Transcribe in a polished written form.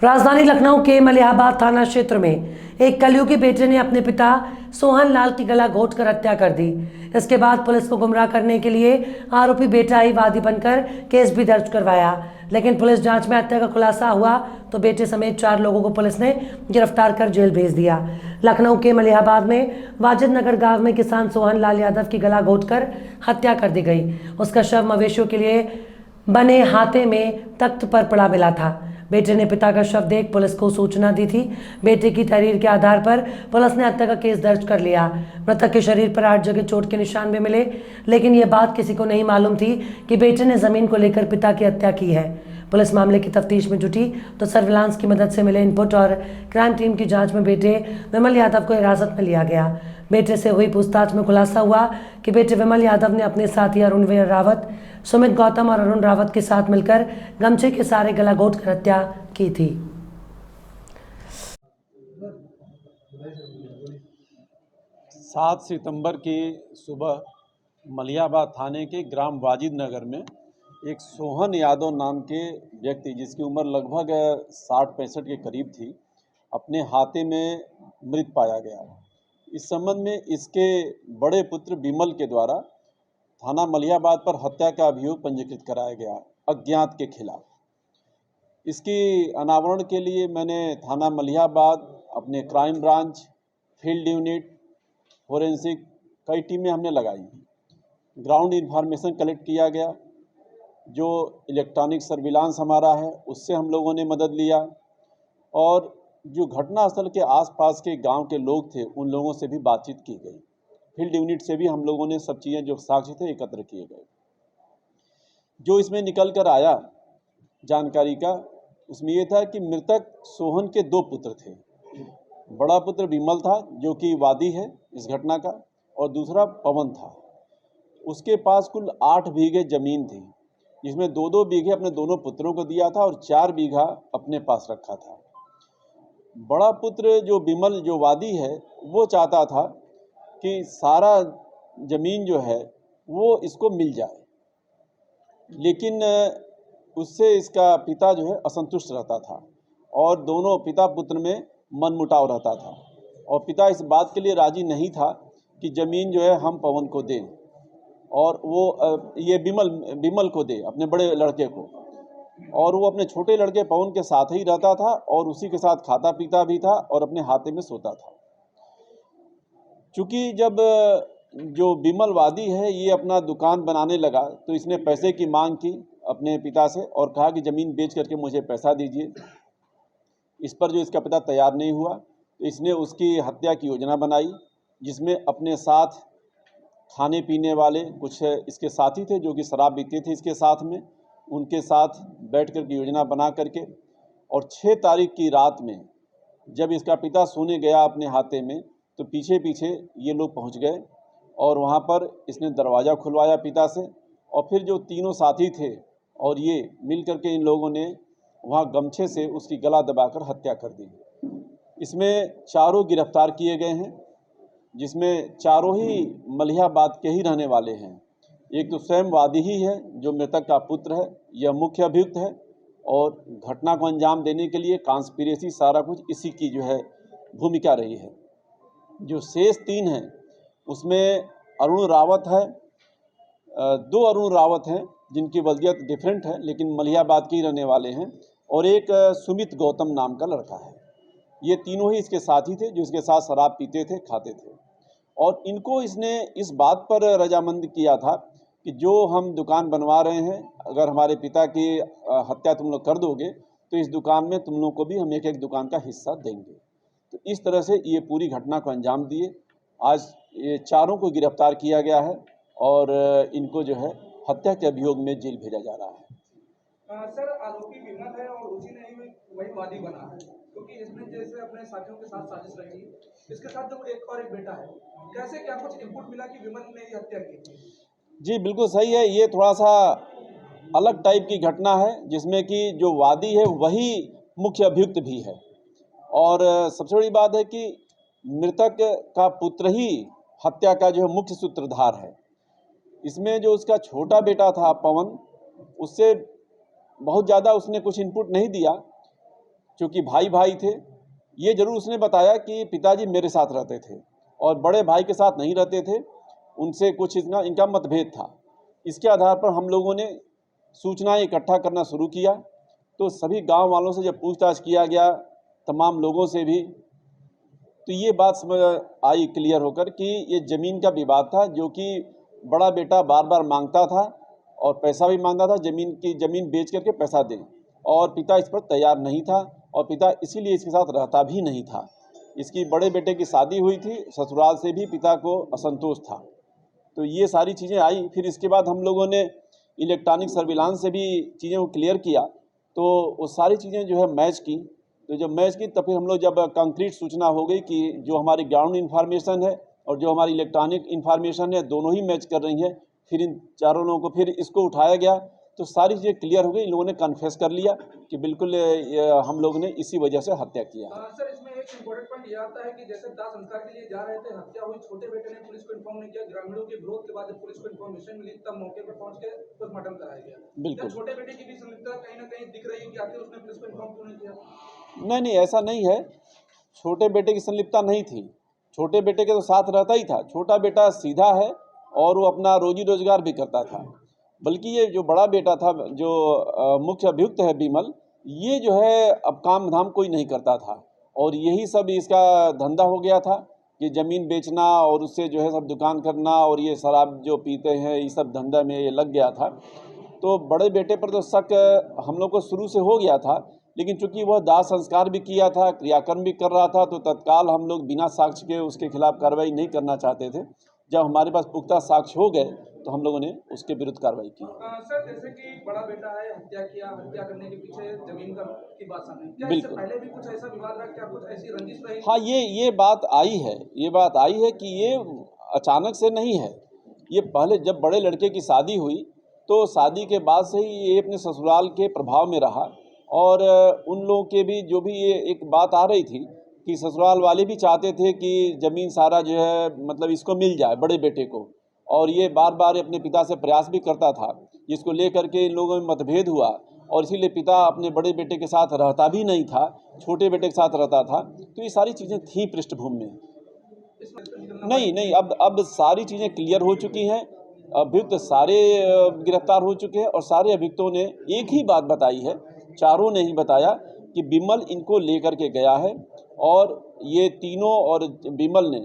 राजधानी लखनऊ के मलिहाबाद थाना क्षेत्र में एक कलयुगी बेटे ने अपने पिता सोहन लाल की गला घोंटकर हत्या कर दी। इसके बाद पुलिस को गुमराह करने के लिए आरोपी बेटा ही वादी बनकर केस भी दर्ज करवाया, लेकिन पुलिस जांच में हत्या का खुलासा हुआ तो बेटे समेत 4 लोगों को पुलिस ने गिरफ्तार कर जेल भेज दिया। लखनऊ के मलिहाबाद में वाजिद नगर गांव में किसान सोहन लाल यादव की गला घोंटकर हत्या कर दी गई। उसका शव मवेशियों के लिए बने हाथे में तख्त पर पड़ा मिला था। बेटे ने पिता का शव देख पुलिस को सूचना दी थी। बेटे की तहरीर के आधार पर पुलिस ने हत्या का केस दर्ज कर लिया। मृतक के शरीर पर 8 जगह चोट के निशान भी मिले, लेकिन यह बात किसी को नहीं मालूम थी कि बेटे ने जमीन को लेकर पिता की हत्या की है। पुलिस मामले की तफ्तीश में जुटी तो सर्विलांस की मदद से मिले इनपुट और क्राइम टीम की जांच में बेटे विमल यादव को हिरासत में लिया गया। बेटे से हुई पूछताछ में खुलासा हुआ कि बेटे विमल यादव ने अपने साथी अरुणवीर रावत, सुमित गौतम और अरुण रावत के साथ मिलकर गमछे के सहारे गला घोंटकर हत्या की थी। 7 सितंबर की सुबह मलिहाबाद थाने के ग्राम वाजिद नगर में एक सोहन यादव नाम के व्यक्ति, जिसकी उम्र लगभग 60-65 के करीब थी, अपने हाथे में मृत पाया गया। इस संबंध में इसके बड़े पुत्र विमल के द्वारा थाना मलिहाबाद पर हत्या का अभियोग पंजीकृत कराया गया अज्ञात के खिलाफ। इसकी अनावरण के लिए मैंने थाना मलिहाबाद, अपने crime branch, field unit, forensic कई टीमें हमने लगाई। ग्राउंड इन्फॉर्मेशन कलेक्ट किया गया। जो इलेक्ट्रॉनिक सर्विलांस हमारा है उससे हम लोगों ने मदद लिया, और जो घटनास्थल के आसपास के गांव के लोग थे उन लोगों से भी बातचीत की गई। फील्ड यूनिट से भी हम लोगों ने सब चीज़ें जो साक्ष्य थे एकत्र किए गए। जो इसमें निकल कर आया जानकारी का, उसमें ये था कि मृतक सोहन के 2 पुत्र थे। बड़ा पुत्र विमल था जो कि वादी है इस घटना का, और दूसरा पवन था। उसके पास कुल 8 बीघे ज़मीन थी, जिसमें 2-2 बीघे अपने दोनों पुत्रों को दिया था और 4 बीघा अपने पास रखा था। बड़ा पुत्र जो विमल, जो वादी है, वो चाहता था कि सारा ज़मीन जो है वो इसको मिल जाए, लेकिन उससे इसका पिता जो है असंतुष्ट रहता था, और दोनों पिता पुत्र में मनमुटाव रहता था, और पिता इस बात के लिए राजी नहीं था कि ज़मीन जो है हम पवन को दें, और वो ये विमल को दे, अपने बड़े लड़के को, और वो अपने छोटे लड़के पवन के साथ ही रहता था और उसी के साथ खाता पीता भी था और अपने हाथे में सोता था। चूँकि जब जो विमल वादी है ये अपना दुकान बनाने लगा तो इसने पैसे की मांग की अपने पिता से और कहा कि ज़मीन बेच करके मुझे पैसा दीजिए। इस पर जो इसका पिता तैयार नहीं हुआ तो इसने उसकी हत्या की योजना बनाई, जिसमें अपने साथ खाने पीने वाले कुछ इसके साथी थे जो कि शराब पीते थे इसके साथ में, उनके साथ बैठ कर की योजना बना करके, और 6 तारीख की रात में जब इसका पिता सोने गया अपने हाथे में तो पीछे पीछे ये लोग पहुंच गए, और वहां पर इसने दरवाज़ा खुलवाया पिता से, और फिर जो तीनों साथी थे और ये मिल करके इन लोगों ने वहां गमछे से उसकी गला दबाकर हत्या कर दी। इसमें 4 गिरफ्तार किए गए हैं, जिसमें 4 ही मलिहाबाद के ही रहने वाले हैं। एक तो स्वयं वादी ही है जो मृतक का पुत्र है, यह मुख्य अभियुक्त है, और घटना को अंजाम देने के लिए कॉन्स्पिरेसी सारा कुछ इसी की जो है भूमिका रही है। जो शेष 3 हैं उसमें अरुण रावत है, 2 अरुण रावत हैं जिनकी वज़ियत डिफरेंट है लेकिन मलिहाबाद के ही रहने वाले हैं, और एक सुमित गौतम नाम का लड़का है। ये तीनों ही इसके साथी थे जो इसके साथ शराब पीते थे, खाते थे, और इनको इसने इस बात पर रजामंद किया था कि जो हम दुकान बनवा रहे हैं, अगर हमारे पिता की हत्या तुम लोग कर दोगे तो इस दुकान में तुम लोग को भी हम एक दुकान का हिस्सा देंगे। तो इस तरह से ये पूरी घटना को अंजाम दिए। आज ये 4 को गिरफ्तार किया गया है और इनको जो है हत्या के अभियोग में जेल भेजा जा रहा है। सर, आरोपी विमल है और उसी ने ही वही वादी बना है, क्योंकि इसने जैसे अपने साथियों के साथ साजिश रची, इसके साथ जो एक बेटा है, कैसे क्या कुछ इनपुट मिला कि विमल ने ही हत्या की थी? जी बिल्कुल सही है। ये थोड़ा सा अलग टाइप की घटना है जिसमें कि जो वादी है वही मुख्य अभियुक्त भी है, और सबसे बड़ी बात है कि मृतक का पुत्र ही हत्या का जो है मुख्य सूत्रधार है। इसमें जो उसका छोटा बेटा था पवन, उससे बहुत ज़्यादा उसने कुछ इनपुट नहीं दिया, क्योंकि भाई भाई थे। ये जरूर उसने बताया कि पिताजी मेरे साथ रहते थे और बड़े भाई के साथ नहीं रहते थे, उनसे कुछ इनका मतभेद था। इसके आधार पर हम लोगों ने सूचनाएं इकट्ठा करना शुरू किया। तो सभी गांव वालों से जब पूछताछ किया गया, तमाम लोगों से भी, तो ये बात समझ आई क्लियर होकर कि ये ज़मीन का विवाद था, जो कि बड़ा बेटा बार बार मांगता था और पैसा भी मांगता था, ज़मीन बेच करके पैसा दें, और पिता इस पर तैयार नहीं था और पिता इसीलिए इसके साथ रहता भी नहीं था। इसकी बड़े बेटे की शादी हुई थी, ससुराल से भी पिता को असंतोष था। तो ये सारी चीज़ें आई। फिर इसके बाद हम लोगों ने इलेक्ट्रॉनिक सर्विलांस से भी चीज़ें को क्लियर किया, तो वो सारी चीज़ें जो है मैच की। तो जब मैच की तब फिर हम लोग जब कंक्रीट सूचना हो गई कि जो हमारी ग्राउंड इन्फॉर्मेशन है और जो हमारी इलेक्ट्रॉनिक इन्फॉर्मेशन है दोनों ही मैच कर रही हैं, फिर इन चारों लोगों को फिर इसको उठाया गया, तो सारी चीज़ें क्लियर हो गई। इन लोगों ने कन्फेस कर लिया कि बिल्कुल हम लोग ने इसी वजह से हत्या किया। सर, इसमें एक इम्पोर्टेंट पॉइंट ये आता है कि जैसे दाह संस्कार के लिए जा रहे थे, हत्या हुई, छोटे बेटे ने पुलिस को इन्फॉर्म नहीं किया, ग्रामीणों के विरोध के बाद जब पुलिस को इन्फॉर्मेशन मिली तब मौके पर पहुंच के पोस्टमार्टम कराया गया। बिल्कुल। छोटे बेटे की भी संलिप्तता कहीं ना कहीं दिख रही है कि आखिर उसने पुलिस को इन्फॉर्म क्यों नहीं किया? नहीं, ऐसा नहीं है। छोटे बेटे की संलिप्तता नहीं थी, छोटे बेटे के तो साथ रहता ही था। छोटा बेटा सीधा है और वो अपना रोजी रोजगार भी करता था। बल्कि ये जो बड़ा बेटा था, जो मुख्य अभियुक्त है विमल, ये जो है अब काम धाम कोई नहीं करता था और यही सब इसका धंधा हो गया था कि ज़मीन बेचना और उससे जो है सब दुकान करना और ये शराब जो पीते हैं, ये सब धंधा में ये लग गया था। तो बड़े बेटे पर तो शक हम लोग को शुरू से हो गया था, लेकिन चूंकि वह दाह संस्कार भी किया था, क्रियाकर्म भी कर रहा था, तो तत्काल हम लोग बिना साक्ष्य के उसके खिलाफ कार्रवाई नहीं करना चाहते थे। जब हमारे पास पुख्ता साक्ष्य हो गए तो हम लोगों ने उसके विरुद्ध कार्रवाई की। सर, जैसे कि बड़ा बेटा है, हत्या किया, हत्या करने के पीछे जमीन की बात सामने, क्या इससे बिल्कुल। पहले भी कुछ ऐसा विवाद रहा, क्या कुछ ऐसी रंजिश रही? हाँ, ये बात आई है, ये बात आई है कि ये अचानक से नहीं है। ये पहले जब बड़े लड़के की शादी हुई तो शादी के बाद से ही ये अपने ससुराल के प्रभाव में रहा और उन लोगों के भी जो भी ये एक बात आ रही थी कि ससुराल वाले भी चाहते थे कि ज़मीन सारा जो है मतलब इसको मिल जाए बड़े बेटे को, और ये बार बार अपने पिता से प्रयास भी करता था। इसको लेकर के इन लोगों में मतभेद हुआ और इसीलिए पिता अपने बड़े बेटे के साथ रहता भी नहीं था, छोटे बेटे के साथ रहता था। तो ये सारी चीज़ें थी पृष्ठभूमि में। नहीं, अब सारी चीज़ें क्लियर हो चुकी हैं। अभियुक्त सारे गिरफ्तार हो चुके हैं और सारे अभियुक्तों ने एक ही बात बताई है, चारों ने ही बताया कि विमल इनको लेकर के गया है और ये तीनों और विमल ने